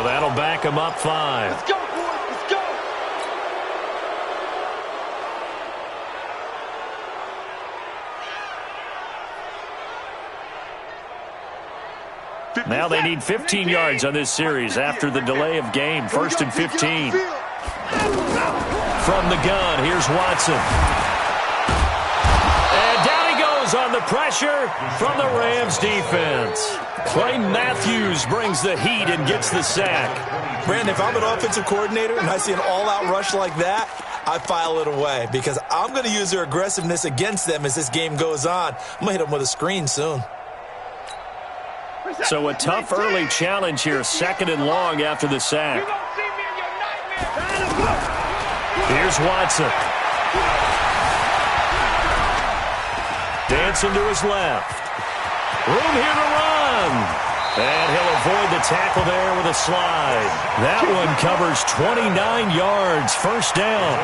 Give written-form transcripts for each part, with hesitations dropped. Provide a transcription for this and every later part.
So that'll back him up 5. Let's go, boys. Let's go. Now they need 15 yards on this series after the delay of game. 1st and 15. From the gun, here's Watson. And down he goes on the pressure from the Rams defense. Clay Matthews brings the heat and gets the sack. Brandon, if I'm an offensive coordinator and I see an all-out rush like that, I file it away because I'm going to use their aggressiveness against them as this game goes on. I'm going to hit them with a screen soon. So a tough early challenge here, 2nd and long after the sack. Here's Watson. Dancing to his left. Room here to run. And he'll avoid the tackle there with a slide. That one covers 29 yards. 1st down.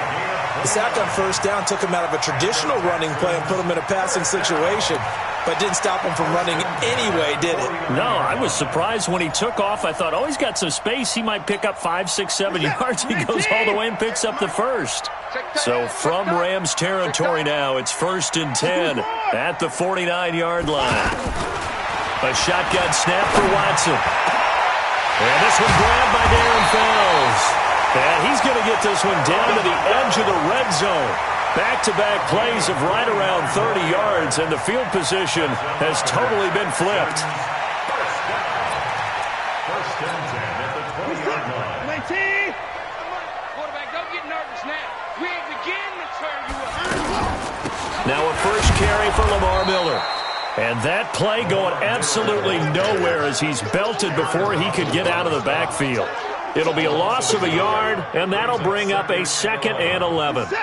The sack on 1st down took him out of a traditional running play and put him in a passing situation. But didn't stop him from running anyway, did it? No, I was surprised when he took off. I thought, oh, he's got some space. He might pick up 5, 6, 7 yards. He goes all the way and picks up the 1st. So from Rams territory now, it's 1st and 10 at the 49-yard line. A shotgun snap for Watson. And this one grabbed by Darren Fells. And he's going to get this one down to the edge of the red zone. Back-to-back plays of right around 30 yards, and the field position has totally been flipped. First and 10 at the 20-yard line. Quarterback, don't get nervous now. We ain't beginning to turn you up. Now a first carry for Lamar Miller. And that play going absolutely nowhere as he's belted before he could get out of the backfield. It'll be a loss of a yard, and that'll bring up a 2nd and 11. Hey,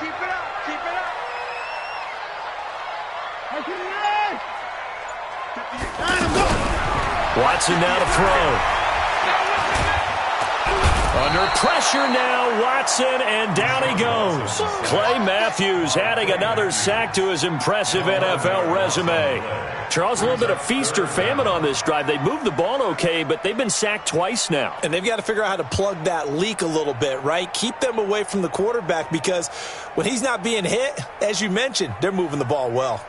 keep it up. Keep it up. Watson now to throw. Under pressure now, Watson, and down he goes. Clay Matthews adding another sack to his impressive NFL resume. Charles, a little bit of feast or famine on this drive. They moved the ball okay, but they've been sacked twice now. And they've got to figure out how to plug that leak a little bit, right? Keep them away from the quarterback because when he's not being hit, as you mentioned, they're moving the ball well.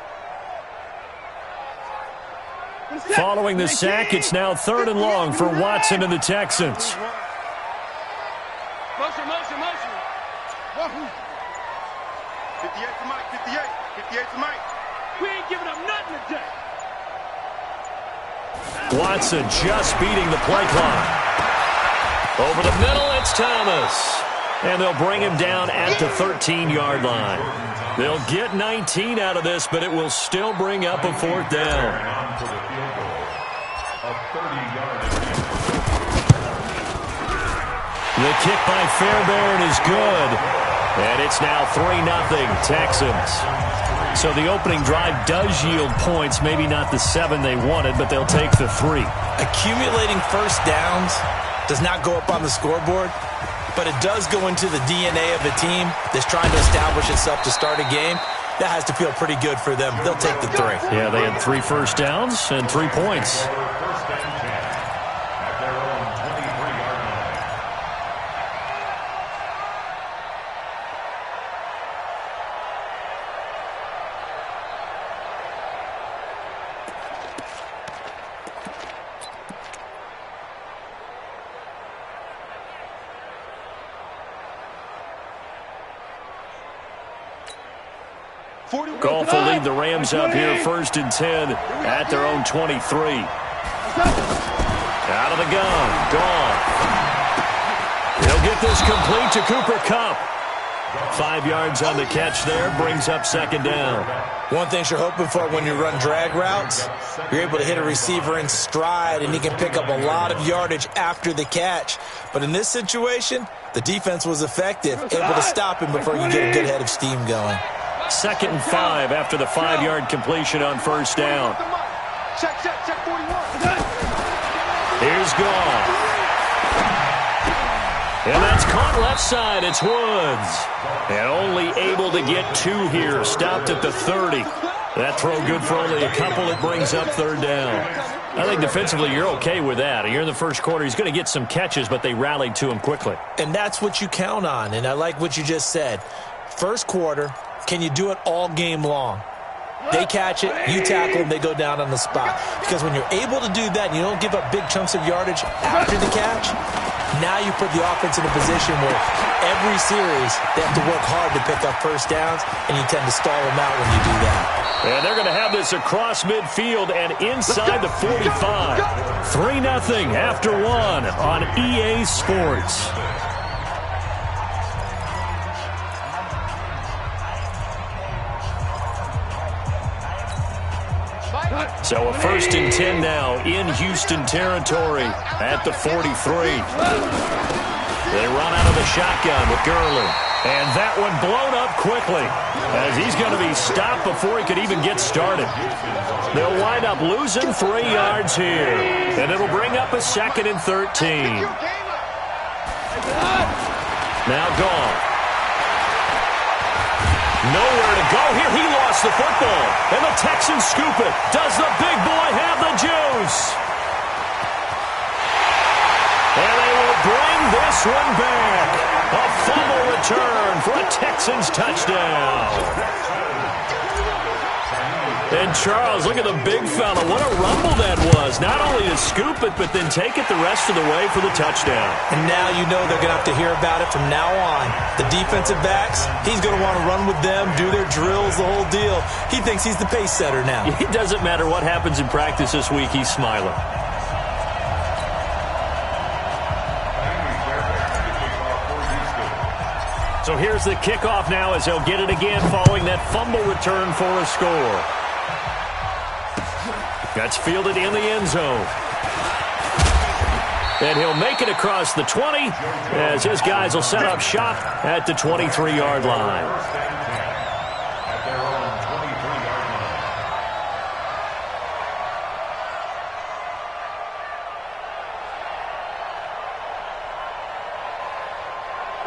Following the sack, it's now 3rd and long for Watson and the Texans. Motion. 58 to Mike. 58 to Mike. We ain't giving up nothing today. Watson just beating the play clock. Over the middle, it's Thomas. And they'll bring him down at the 13-yard line. They'll get 19 out of this, but it will still bring up a 4th down. The kick by Fairbairn is good. And it's now 3-0 Texans. So the opening drive does yield points, maybe not the 7 they wanted, but they'll take the 3. Accumulating first downs does not go up on the scoreboard, but it does go into the DNA of a team that's trying to establish itself to start a game. That has to feel pretty good for them. They'll take the 3. Yeah, they had 3 first downs and 3 points. Goff will lead the Rams up here 1st and 10 at their own 23. Out of the gun. Goff. He'll get this complete to Cooper Kupp. 5 yards on the catch there. Brings up 2nd down. One thing you're hoping for when you run drag routes, you're able to hit a receiver in stride, and he can pick up a lot of yardage after the catch. But in this situation, the defense was effective, able to stop him before you get a good head of steam going. 2nd and 5 after the 5-yard completion on 1st down. Check 41. Here's Goff. And that's caught left side. It's Woods. And only able to get 2 here. Stopped at the 30. That throw good for only a couple. It brings up 3rd down. I think defensively you're okay with that. You're in the first quarter. He's going to get some catches, but they rallied to him quickly. And that's what you count on, and I like what you just said. First quarter, can you do it all game long? They catch it, you tackle them, they go down on the spot. Because when you're able to do that and you don't give up big chunks of yardage after the catch, now you put the offense in a position where every series they have to work hard to pick up first downs, and you tend to stall them out when you do that. And they're going to have this across midfield and inside the 45. 3-0 after 1 on EA Sports. So a 1st and 10 now in Houston territory at the 43. They run out of the shotgun with Gurley. And that one blown up quickly as he's going to be stopped before he could even get started. They'll wind up losing 3 yards here. And it'll bring up a 2nd and 13. Now gone. Nowhere to go here. He lost the football. And the Texans scoop it. Does the big boy have the juice? And they will bring this one back. A fumble return for a Texans touchdown. And Charles, look at the big fella. What a rumble that was. Not only to scoop it, but then take it the rest of the way for the touchdown. And now you know they're going to have to hear about it from now on. The defensive backs, he's going to want to run with them, do their drills, the whole deal. He thinks he's the pace setter now. It doesn't matter what happens in practice this week. He's smiling. So here's the kickoff now as they'll get it again following that fumble return for a score. That's fielded in the end zone. And he'll make it across the 20 as his guys will set up shop at the 23-yard line.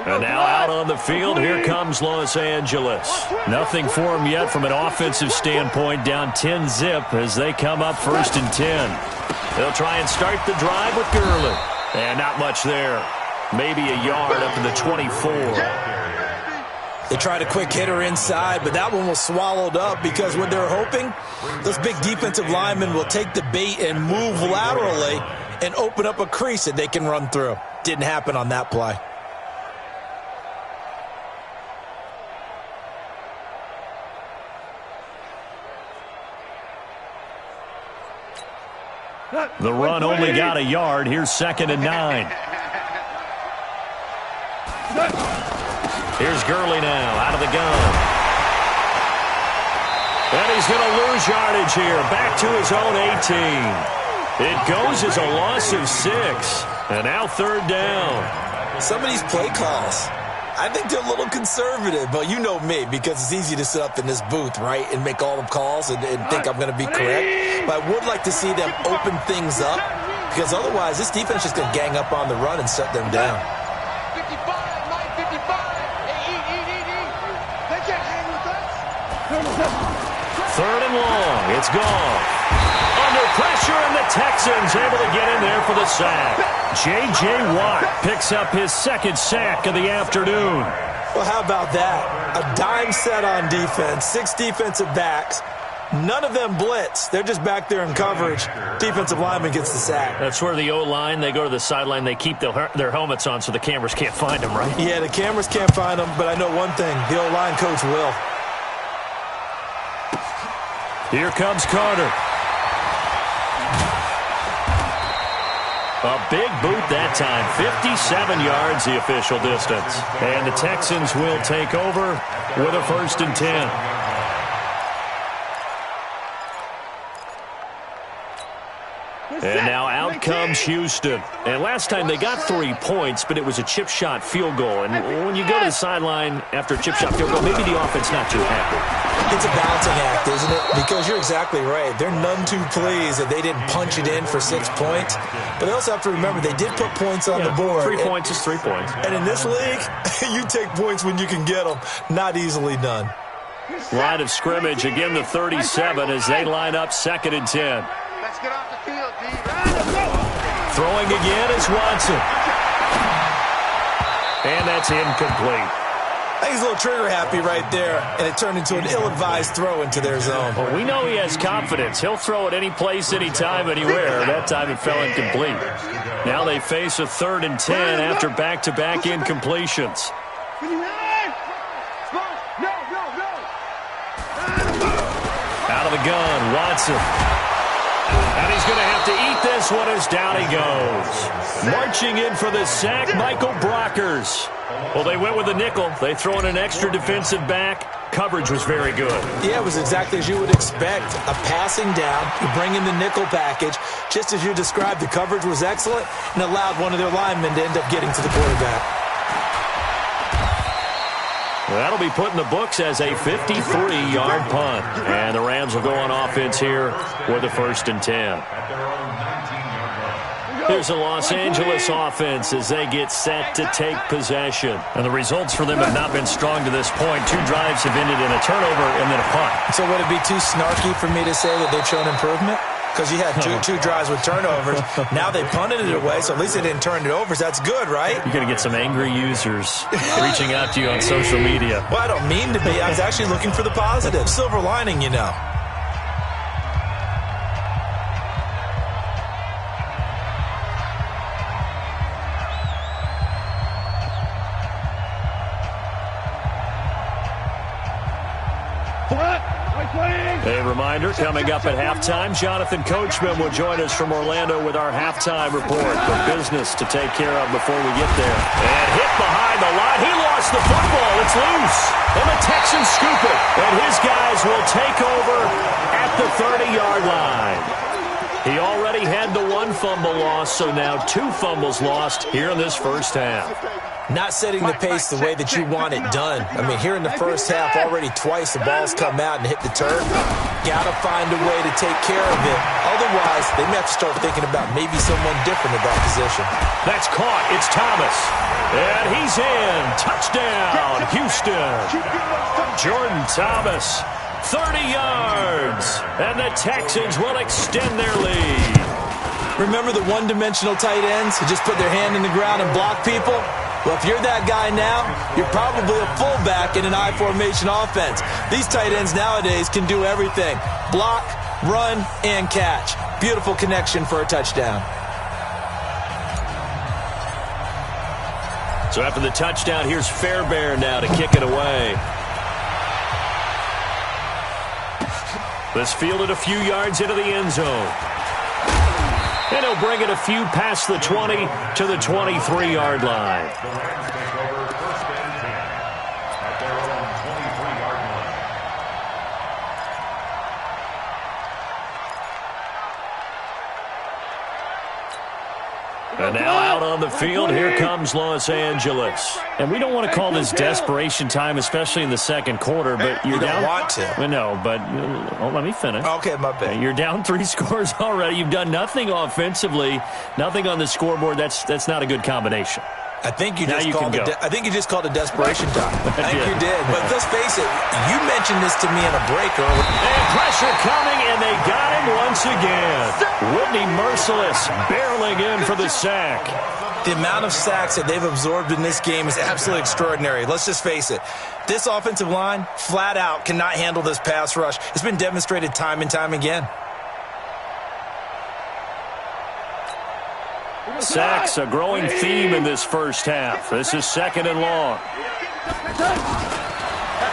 And now out on the field, here comes Los Angeles. Nothing for them yet from an offensive standpoint, down 10-zip as they come up 1st and 10. They'll try and start the drive with Gurley. And not much there. Maybe a yard up to the 24. They tried a quick hitter inside, but that one was swallowed up because what they're hoping, those big defensive linemen will take the bait and move laterally and open up a crease that they can run through. Didn't happen on that play. The run only got a yard. Here's 2nd and 9. Here's Gurley now out of the gun. And he's going to lose yardage here. Back to his own 18. It goes as a loss of 6. And now 3rd down. Some of these play calls, I think they're a little conservative, but you know me, because it's easy to sit up in this booth, right, and make all the calls and think I'm going to be correct. But I would like to see them open things up, because otherwise this defense is going to gang up on the run and shut them down. 55, 955. They can't hang with us. 3rd and long. It's gone. Under pressure, and the Texans able to get in there for the sack. J.J. Watt picks up his 2nd sack of the afternoon. Well, how about that? A dime set on defense, 6 defensive backs. None of them blitz. They're just back there in coverage. Defensive lineman gets the sack. That's where the O-line, they go to the sideline, they keep their helmets on so the cameras can't find them, right? Yeah, the cameras can't find them, but I know one thing. The O-line coach will. Here comes Carter. A big boot that time. 57 yards the official distance. And the Texans will take over with a 1st and 10. And now out comes Houston. And last time they got 3 points, but it was a chip shot field goal. And when you go to the sideline after a chip shot field goal, maybe the offense not too happy. It's a balancing act, isn't it? Because you're exactly right. They're none too pleased that they didn't punch it in for 6 points. But they also have to remember they did put points on the board. 3 points is 3 points. And in this league, you take points when you can get them. Not easily done. Line of scrimmage, again the 37 as they line up 2nd and 10. Let's get off the field, D. Throwing again is Watson. And that's incomplete. I think he's a little trigger happy right there, and it turned into an ill-advised throw into their zone. Well, we know he has confidence. He'll throw it any place, anytime, anywhere. That time it fell incomplete. Now they face a 3rd and 10 after back-to-back incompletions. Out of the gun, Watson. And he's going to have to eat this one as down he goes. Marching in for the sack, Michael Brockers. Well, they went with a nickel. They throw in an extra defensive back. Coverage was very good. Yeah, it was exactly as you would expect. A passing down. You bring in the nickel package. Just as you described, the coverage was excellent and allowed one of their linemen to end up getting to the quarterback. Well, that'll be put in the books as a 53-yard punt. And the Rams will go on offense here with a 1st and 10. Here's the Los Angeles offense as they get set to take possession. And the results for them have not been strong to this point. 2 drives have ended in a turnover and then a punt. So would it be too snarky for me to say that they've shown improvement? Because you had two drives with turnovers. Now they punted it away, so at least they didn't turn it over. So that's good, right? You're going to get some angry users reaching out to you on social media. Well, I don't mean to be. I was actually looking for the positive. Silver lining, you know. A reminder, coming up at halftime, Jonathan Coachman will join us from Orlando with our halftime report. The business to take care of before we get there. And hit behind the line. He lost the football. It's loose. And the Texans scoop it. And his guys will take over at the 30-yard line. He already had the 1 fumble loss, so now 2 fumbles lost here in this first half. Not setting the pace the way that you want it done. I mean, here in the first half, already twice the ball's come out and hit the turf. Got to find a way to take care of it. Otherwise, they may have to start thinking about maybe someone different at that position. That's caught. It's Thomas. And he's in. Touchdown, Houston. Jordan Thomas, 30 yards. And the Texans will extend their lead. Remember the one-dimensional tight ends who just put their hand in the ground and block people? Well, if you're that guy now, you're probably a fullback in an I-formation offense. These tight ends nowadays can do everything. Block, run, and catch. Beautiful connection for a touchdown. So after the touchdown, here's Fairbairn now to kick it away. This fielded a few yards into the end zone. And he'll bring it a few past the 20 to the 23-yard line. And now out on the field, here comes Los Angeles. And we don't want to call this desperation time, especially in the second quarter, but you're down. You don't want to. No, but let me finish. Okay, my bad. You're down 3 scores already. You've done nothing offensively, nothing on the scoreboard. That's not a good combination. I think you just called it desperation time. I think you did. But let's face it, you mentioned this to me in a break earlier. And pressure coming, and they got him once again. Whitney Merciless barreling in for the sack. The amount of sacks that they've absorbed in this game is absolutely extraordinary. Let's just face it. This offensive line, flat out, cannot handle this pass rush. It's been demonstrated time and time again. Sacks, a growing theme in this first half. This is 2nd and long.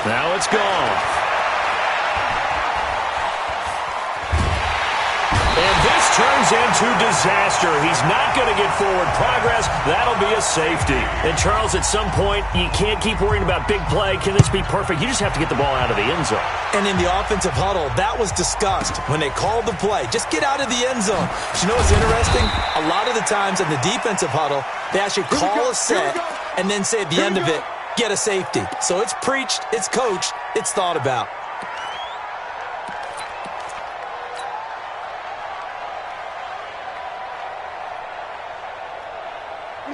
Now it's gone. And this turns into disaster. He's not going to get forward progress. That'll be a safety. And, Charles, at some point, you can't keep worrying about big play. Can this be perfect? You just have to get the ball out of the end zone. And in the offensive huddle, that was discussed when they called the play. Just get out of the end zone. But you know what's interesting? A lot of the times in the defensive huddle, they actually call a set and then say at the end of it, get a safety. So it's preached, it's coached, it's thought about.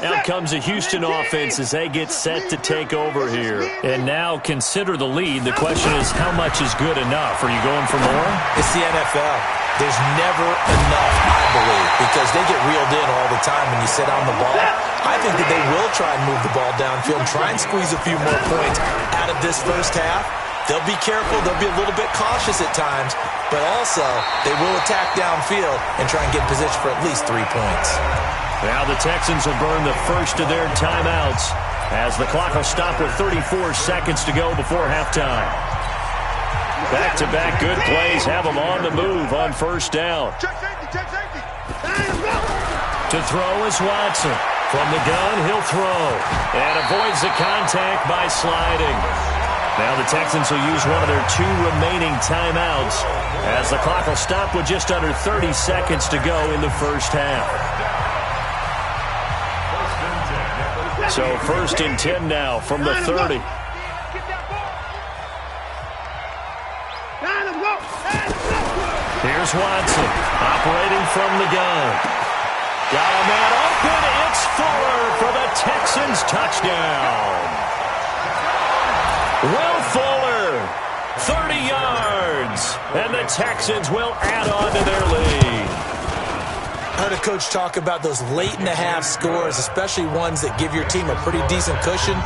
Out comes a Houston offense as they get set to take over here. And now consider the lead. The question is, how much is good enough? Are you going for more? It's the NFL. There's never enough, I believe, because they get reeled in all the time when you sit on the ball. I think that they will try and move the ball downfield, try and squeeze a few more points out of this first half. They'll be careful. They'll be a little bit cautious at times, but also they will attack downfield and try and get in position for at least 3 points. Now the Texans will burn the first of their timeouts as the clock will stop with 34 seconds to go before halftime. Back-to-back good plays have them on the move on first down. To throw is Watson. From the gun, he'll throw. And avoids the contact by sliding. Now the Texans will use one of their 2 remaining timeouts as the clock will stop with just under 30 seconds to go in the first half. So 1st and 10 now from the 30. Here's Watson, operating from the gun. Got a man open. It's Fuller for the Texans touchdown. Will Fuller, 30 yards, and the Texans will add on to their lead. I heard a coach talk about those late-in-the-half scores, especially ones that give your team a pretty decent cushion.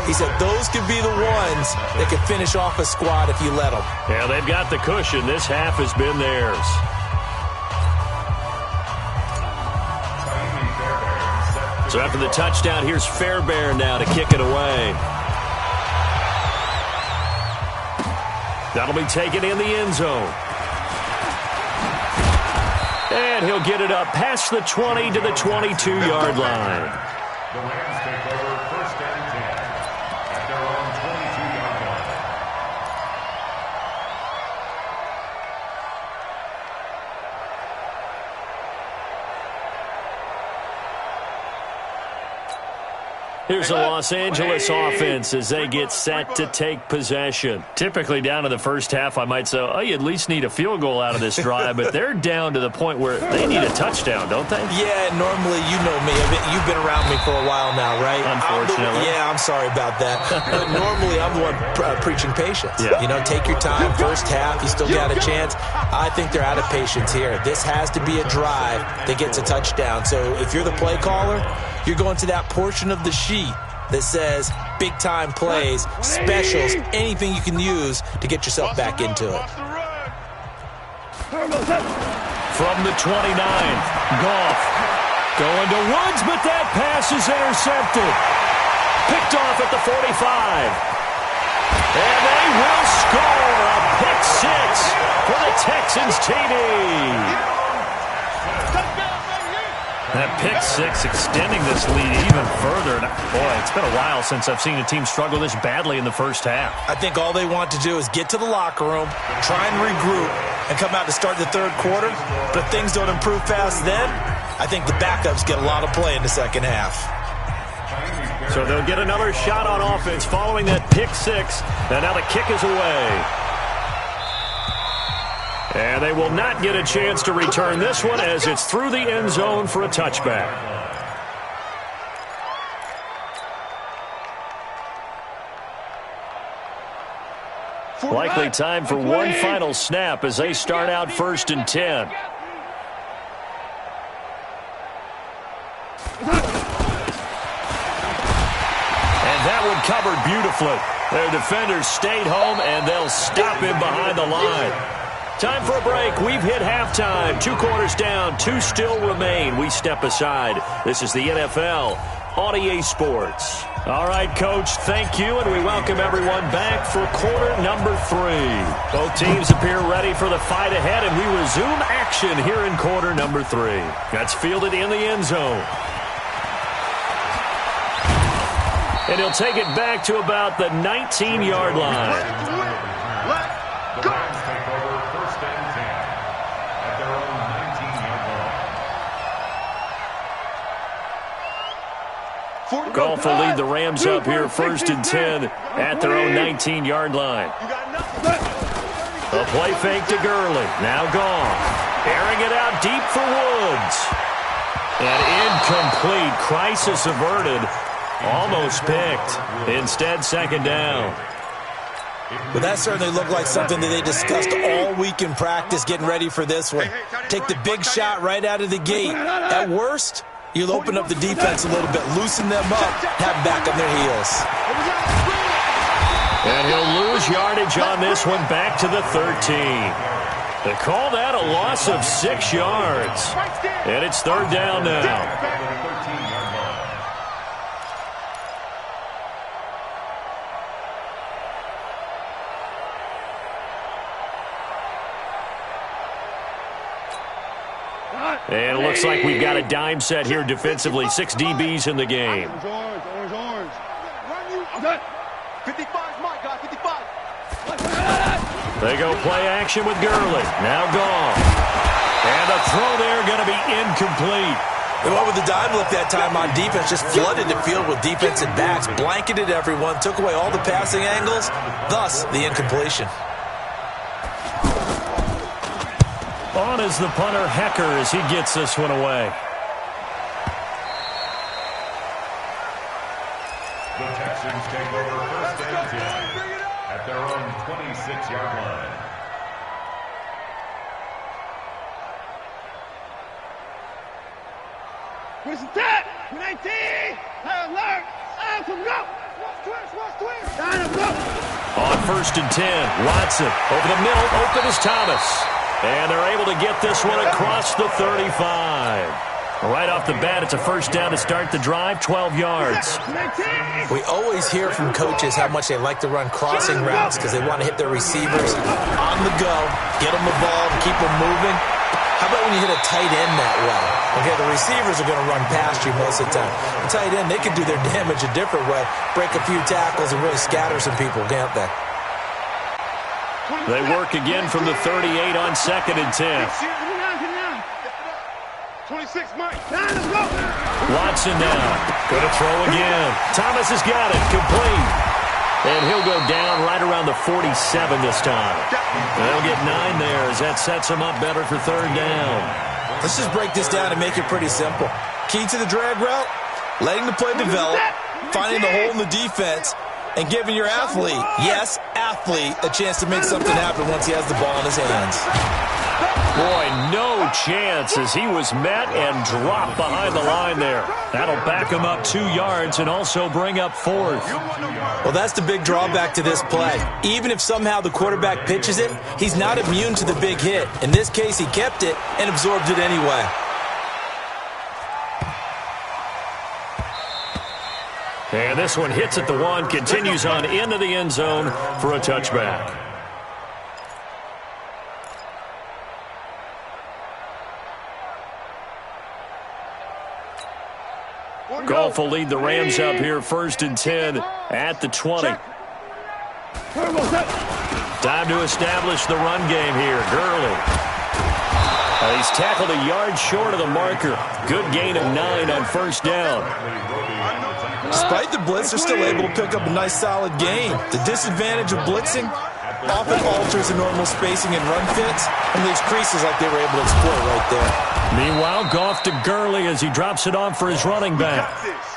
He said those could be the ones that could finish off a squad if you let them. Yeah, they've got the cushion. This half has been theirs. So after the touchdown, here's Fairbairn now to kick it away. That'll be taken in the end zone. And he'll get it up past the 20 to the 22-yard line. The Rams take over 1st and 10 at their own 22-yard line. Here's the Los Angeles offense as they get set to take possession. Typically down to the first half, I might say, oh, you at least need a field goal out of this drive, but they're down to the point where they need a touchdown, don't they? Yeah, normally, you know me. You've been around me for a while now, right? Unfortunately. I'm sorry about that. But normally, I'm the one preaching patience. Yeah. You know, take your time. First half, you still got a chance. I think they're out of patience here. This has to be a drive that gets a touchdown. So if you're the play caller, you're going to that portion of the sheet that says big-time plays, specials, anything you can use to get yourself back into it. From the 29th, Goff going to Woods, but that pass is intercepted. Picked off at the 45. And they will score a pick 6 for the Texans TD. That pick 6 extending this lead even further. Boy, it's been a while since I've seen a team struggle this badly in the first half. I think all they want to do is get to the locker room, try and regroup, and come out to start the third quarter. But if things don't improve fast then, I think the backups get a lot of play in the second half. So they'll get another shot on offense following that pick 6. And now the kick is away. And they will not get a chance to return this one as it's through the end zone for a touchback. Likely time for one final snap as they start out 1st and 10. And that one covered beautifully. Their defenders stayed home, and they'll stop him behind the line. Time for a break. We've hit halftime. 2 quarters down, 2 still remain. We step aside. This is the NFL on EA Sports. All right, Coach, thank you, and we welcome everyone back for quarter number 3. Both teams appear ready for the fight ahead, and we resume action here in quarter number 3. That's fielded in the end zone. And he'll take it back to about the 19-yard line. Let's go. Goff will lead the Rams up here 1st and 10 at their own 19-yard line. A play fake to Gurley. Now Goff. Airing it out deep for Woods. And incomplete. Crisis averted. Almost picked. Instead, 2nd down. Well, that certainly looked like something that they discussed all week in practice getting ready for this one. Take the big shot right out of the gate. At worst, you'll open up the defense a little bit, loosen them up, have back on their heels. And he'll lose yardage on this one, back to the 13. They call that a loss of 6 yards. And it's third down now. And it looks like we've got a dime set here defensively. 6 DBs in the game. Orange. 55's my guy, 55. They go play action with Gurley. Now gone. And the throw there going to be incomplete. They went with the dime look that time on defense, just flooded the field with defensive backs, blanketed everyone, took away all the passing angles, thus the incompletion. On is the punter, Hecker, as he gets this one away. The Texans take over first and 10 at their own 26-yard line. Where's the tap? 19! Alert! Out to go! Watch twist! Down to go! On first and 10, Watson over the middle, open is Thomas. And they're able to get this one across the 35. Right off the bat, it's a first down to start the drive, 12 yards. We always hear from coaches how much they like to run crossing routes because they want to hit their receivers on the go, get them the ball, and keep them moving. How about when you hit a tight end that way? Okay, the receivers are going to run past you most of the time. The tight end, they can do their damage a different way, break a few tackles and really scatter some people, can't they? They work again from the 38 on second and 10. 26, Mike. Watson now. Going to throw again. Thomas has got it. Complete. And he'll go down right around the 47 this time. They'll get 9 there as that sets him up better for third down. Let's just break this down and make it pretty simple. Key to the drag route, letting the play develop, finding the hole in the defense, and giving your athlete, yes, athlete, a chance to make something happen once he has the ball in his hands. Boy, no chance as he was met and dropped behind the line there. That'll back him up 2 yards and also bring up fourth. Well, that's the big drawback to this play. Even if somehow the quarterback pitches it, he's not immune to the big hit. In this case, he kept it and absorbed it anyway. And this one hits at the 1, continues on into the end zone for a touchback. Goff will lead the Rams up here first and 10 at the 20. Time to establish the run game here. Gurley. He's tackled a yard short of the marker. Good gain of 9 on first down. Despite the blitz, they're still able to pick up a nice solid gain. The disadvantage of blitzing often alters the normal spacing and run fits and leaves creases like they were able to exploit right there. Meanwhile, Goff to Gurley as he drops it off for his running back.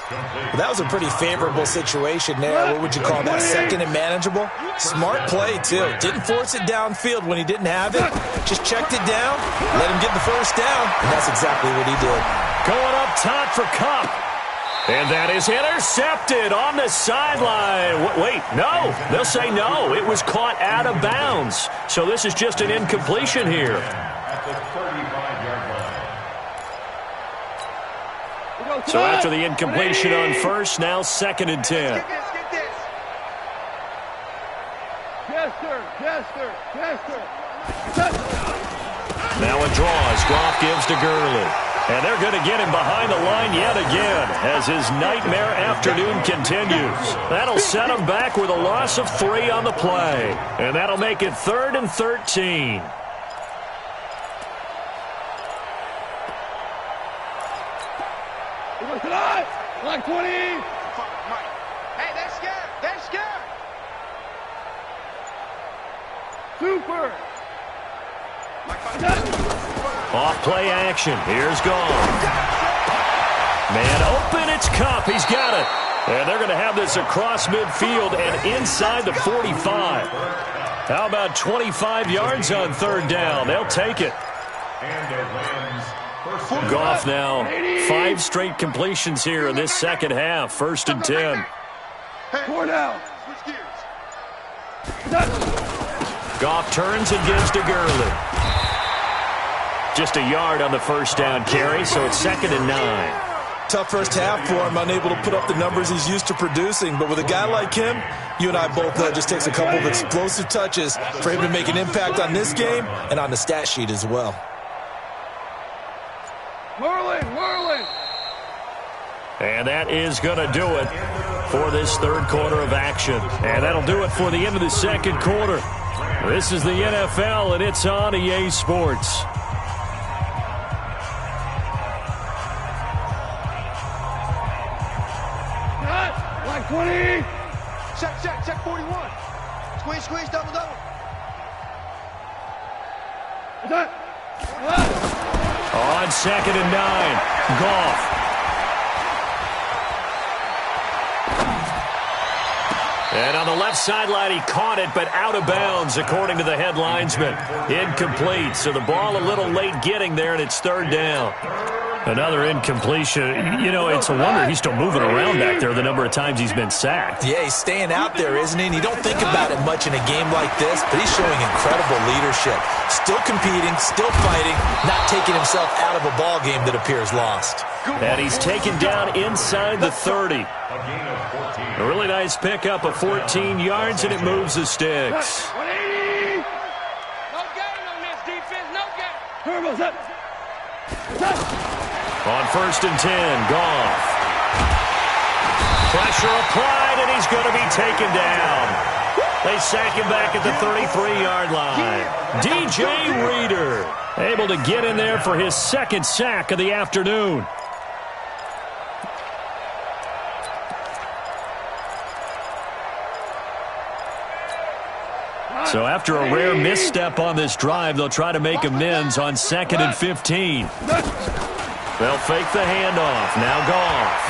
Well, that was a pretty favorable situation there. What would you call that? Second and manageable? Smart play, too. Didn't force it downfield when he didn't have it. Just checked it down, let him get the first down, and that's exactly what he did. Going up top for Kupp. And that is intercepted on the sideline. Wait, no. They'll say no. It was caught out of bounds. So this is just an incompletion here. At the 35-yard line. So after the incompletion on first, now second and 10. Get this. Yes, sir. Now a draw as Goff gives to Gurley. And they're going to get him behind the line yet again as his nightmare afternoon continues. That'll set him back with a loss of 3 on the play. And that'll make it 3rd and 13. Like 20. Hey, they're scared. Super. Off play action. Here's Goff. Man open, it's Kupp. He's got it. And they're going to have this across midfield and inside the 45. How about 25 yards on third down? They'll take it. Goff now 5 straight completions here in this second half. 1st and 10. 4 down. Goff turns and gives to Gurley. Just a yard on the first down carry, so it's 2nd and 9. Tough first half for him, unable to put up the numbers he's used to producing. But with a guy like him, you and I both know it just takes a couple of explosive touches for him to make an impact on this game and on the stat sheet as well. Whirling. And that is going to do it for this third quarter of action. And that'll do it for the end of the second quarter. This is the NFL, and it's on EA Sports. Like 20. Check 41. Squeeze, double. On 2nd and 9, Goff. And on the left sideline, he caught it, but out of bounds, according to the head linesman. Incomplete, so the ball a little late getting there, and it's 3rd down. Another incompletion. You know, it's a wonder he's still moving around back there the number of times he's been sacked. Yeah, he's staying out there, isn't he? And you don't think about it much in a game like this, but he's showing incredible leadership. Still competing, still fighting, not taking himself out of a ball game that appears lost. And he's taken down inside the 30. A really nice pickup of 14 yards, and it moves the sticks. 180. No game on this defense, no game. Turbos up. On 1st and 10, Goff. Pressure applied, and he's going to be taken down. They sack him back at the 33-yard line. DJ Reader able to get in there for his 2nd sack of the afternoon. So after a rare misstep on this drive, they'll try to make amends on 2nd and 15. They'll fake the handoff. Now Goff.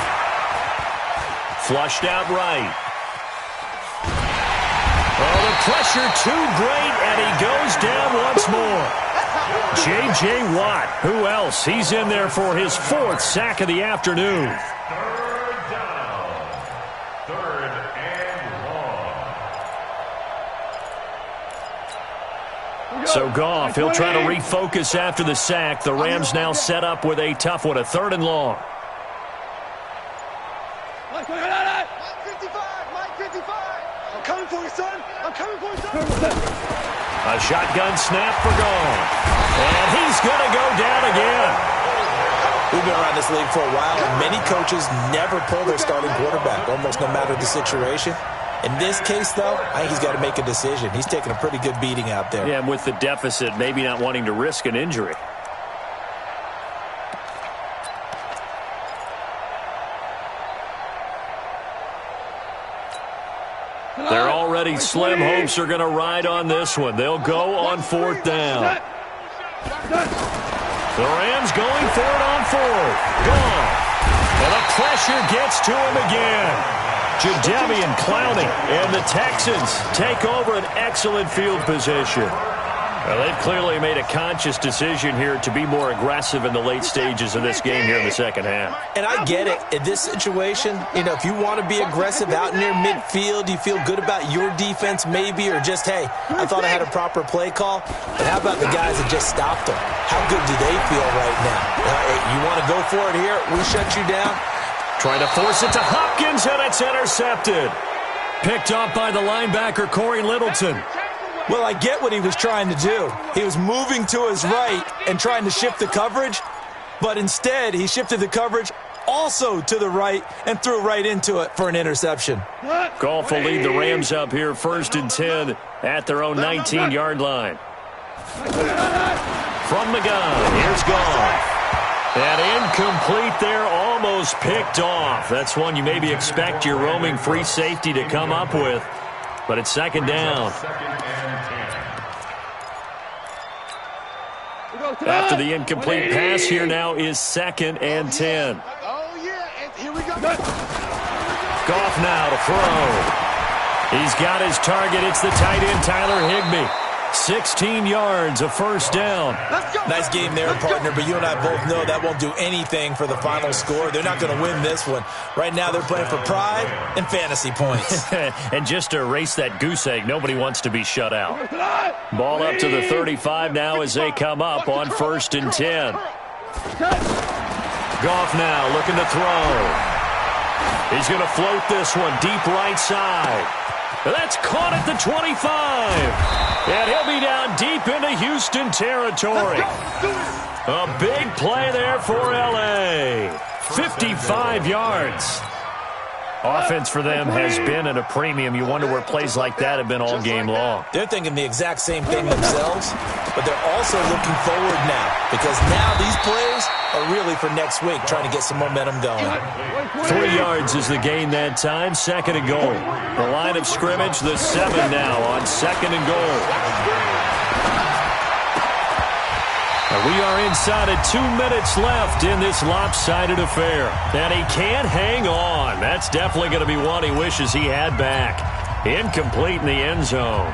Flushed out right. Oh, the pressure too great, and he goes down once more. J.J. Watt, who else? He's in there for his 4th sack of the afternoon. So Goff, he'll try to refocus after the sack. The Rams now set up with a tough one, a 3rd and long. Mike 55. I'm coming for you, son. A shotgun snap for Goff. And he's going to go down again. We've been around this league for a while, and many coaches never pull their starting quarterback, almost no matter the situation. In this case, though, I think he's got to make a decision. He's taking a pretty good beating out there. Yeah, and with the deficit, maybe not wanting to risk an injury. They're already slim. Hopes are going to ride on this one. They'll go on 4th down. The Rams going for it on 4th. Gone. And the pressure gets to him again. Jadeveon Clowney and the Texans take over an excellent field position. Well, they've clearly made a conscious decision here to be more aggressive in the late stages of this game here in the second half. And I get it. In this situation, you know, if you want to be aggressive out near midfield, you feel good about your defense maybe, or just, hey, I thought I had a proper play call. But how about the guys that just stopped them? How good do they feel right now? Hey, you want to go for it here? We shut you down? Trying to force it to Hopkins, and it's intercepted. Picked off by the linebacker, Corey Littleton. Well, I get what he was trying to do. He was moving to his right and trying to shift the coverage, but instead he shifted the coverage also to the right and threw right into it for an interception. Goff will lead the Rams up here 1st and 10 at their own 19-yard line. From the gun, here's Goff. And incomplete there, almost picked off. That's one you maybe expect your roaming free safety to come up with. But it's 2nd down. After the incomplete pass, here now is 2nd and 10. Oh, yeah, and here we go. Goff now to throw. He's got his target. It's the tight end, Tyler Higbee. 16 yards, a first down. Nice game there, partner, but you and I both know that won't do anything for the final score. They're not going to win this one. Right now they're playing for pride and fantasy points. And just to erase that goose egg, nobody wants to be shut out. Ball up to the 35 now as they come up on 1st and 10. Goff now looking to throw. He's going to float this one deep right side. That's caught at the 25. And he'll be down deep into Houston territory. A big play there for L.A. 55 yards. Offense for them has been at a premium. You wonder where plays like that have been all game long. They're thinking the exact same thing themselves, but they're also looking forward now because now these plays are really for next week, trying to get some momentum going. 3 yards is the gain that time. 2nd and goal. The line of scrimmage, the 7 now on 2nd and goal. We are inside of 2 minutes left in this lopsided affair. And he can't hang on. That's definitely going to be one he wishes he had back. Incomplete in the end zone.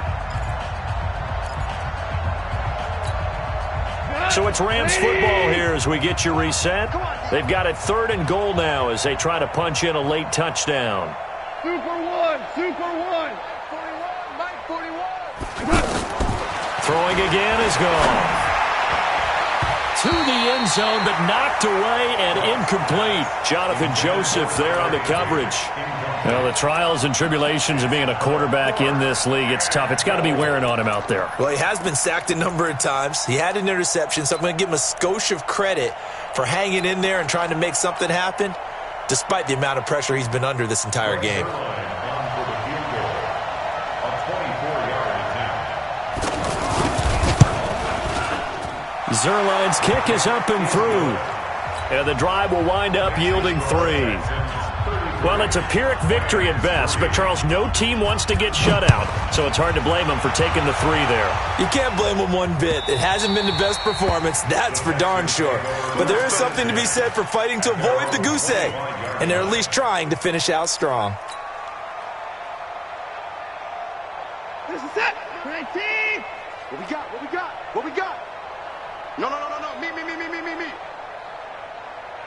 So it's Rams football here as we get you reset. They've got it 3rd and goal now as they try to punch in a late touchdown. Super one. 41. Mike 41. Throwing again is gone. To the end zone, but knocked away and incomplete. Jonathan Joseph there on the coverage. Well, the trials and tribulations of being a quarterback in this league, it's tough. It's got to be wearing on him out there. Well, he has been sacked a number of times. He had an interception, so I'm going to give him a skosh of credit for hanging in there and trying to make something happen, despite the amount of pressure he's been under this entire game. Zerline's kick is up and through. And the drive will wind up yielding 3. Well, it's a Pyrrhic victory at best, but, Charles, no team wants to get shut out, so it's hard to blame them for taking the 3 there. You can't blame them one bit. It hasn't been the best performance, that's for darn sure. But there is something to be said for fighting to avoid the goose egg, and they're at least trying to finish out strong. This is it. 19. What we got? What we got? No. Me.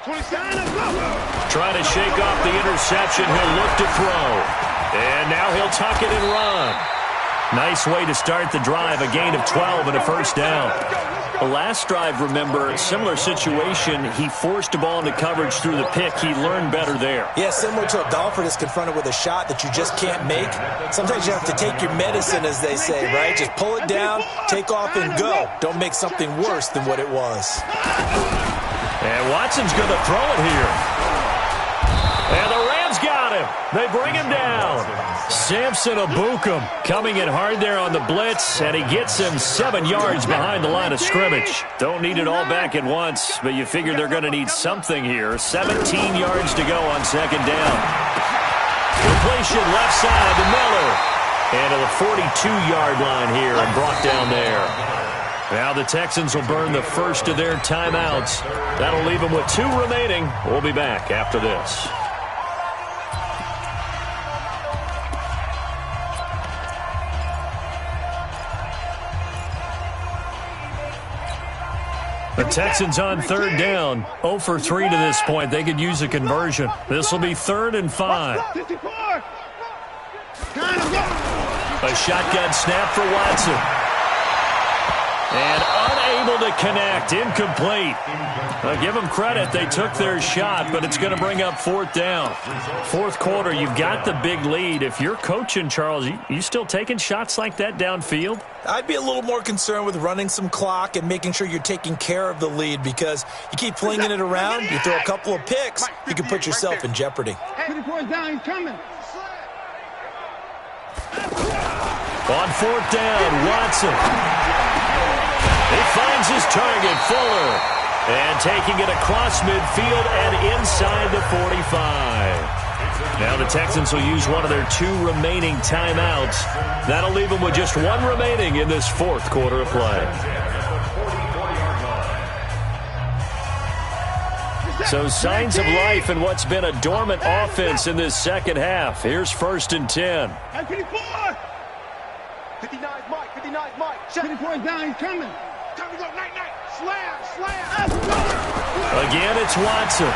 27. Trying to shake off the interception. He'll look to throw. And now he'll tuck it and run. Nice way to start the drive. A gain of 12 and a first down. The last drive, remember, similar situation. He forced the ball into coverage through the pick. He learned better there. Yeah, similar to a golfer that's confronted with a shot that you just can't make. Sometimes you have to take your medicine, as they say, right? Just pull it down, take off, and go. Don't make something worse than what it was. And Watson's going to throw it here. And the Rams got him. They bring him down. Samson Abukum coming in hard there on the blitz, and he gets him 7 yards behind the line of scrimmage. Don't need it all back at once, but you figure they're going to need something here. 17 yards to go on 2nd down. Completion left side to Miller. And to the 42-yard line here and brought down there. Now the Texans will burn the first of their timeouts. That'll leave them with 2 remaining. We'll be back after this. The Texans on 3rd down. 0 for 3 to this point. They could use a conversion. This will be 3rd and 5. A shotgun snap for Watson. And unable to connect. Incomplete. Give them credit. They took their shot, but it's going to bring up 4th down. 4th quarter, you've got the big lead. If you're coaching, Charles, you still taking shots like that downfield? I'd be a little more concerned with running some clock and making sure you're taking care of the lead because you keep flinging it around, you throw a couple of picks, you can put yourself in jeopardy. 34 down, he's coming. On 4th down, Watson. He finds his target, Fuller. And taking it across midfield and inside the 45. Now the Texans will use one of their 2 remaining timeouts. That'll leave them with just 1 remaining in this 4th quarter of play. So signs of life in what's been a dormant offense in this second half. Here's 1st and 10. 54. 59's Mike. 59's Mike. 54 down. He's coming. Time to go. Night. Slam. Again, it's Watson.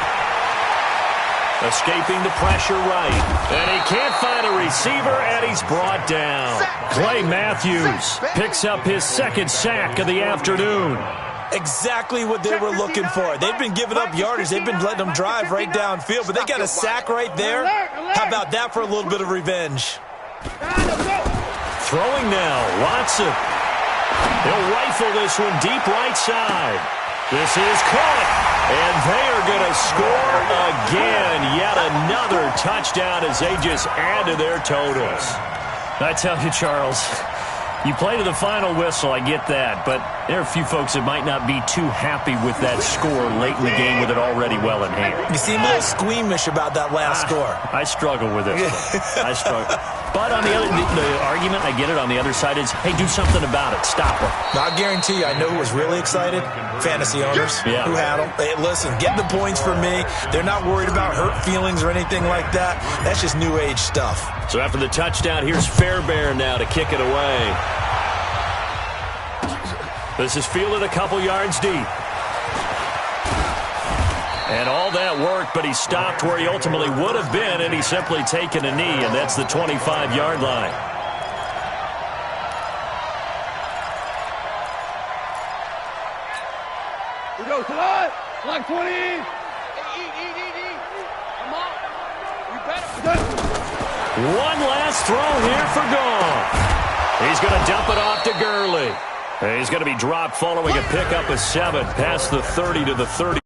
Escaping the pressure right. And he can't find a receiver, and he's brought down. Clay Matthews picks up his 2nd sack of the afternoon. Exactly what they were looking for. They've been giving up yardage. They've been letting them drive right downfield, but they got a sack right there. How about that for a little bit of revenge? Throwing now, Watson. He'll rifle this one deep right side. This is caught, and they are going to score again. Yet another touchdown as they just add to their totals. I tell you, Charles, you play to the final whistle, I get that, but there are a few folks that might not be too happy with that score late in the game with it already well in hand. You seem a little squeamish about that last score. I struggle with it. I struggle. But on the argument, I get it, on the other side is, hey, do something about it. Stop them. I guarantee you, I know who was really excited. Fantasy owners who had them. Hey, listen, get the points for me. They're not worried about hurt feelings or anything like that. That's just new age stuff. So after the touchdown, here's Fairbairn now to kick it away. This is fielded a couple yards deep. And all that worked, but he stopped where he ultimately would have been, and he's simply taken a knee, and that's the 25-yard line. We go, slide. Like 20. Come on. We better. One last throw here for Goff. He's going to dump it off to Gurley. He's going to be dropped following a pickup of 7 past the 30 to the 30.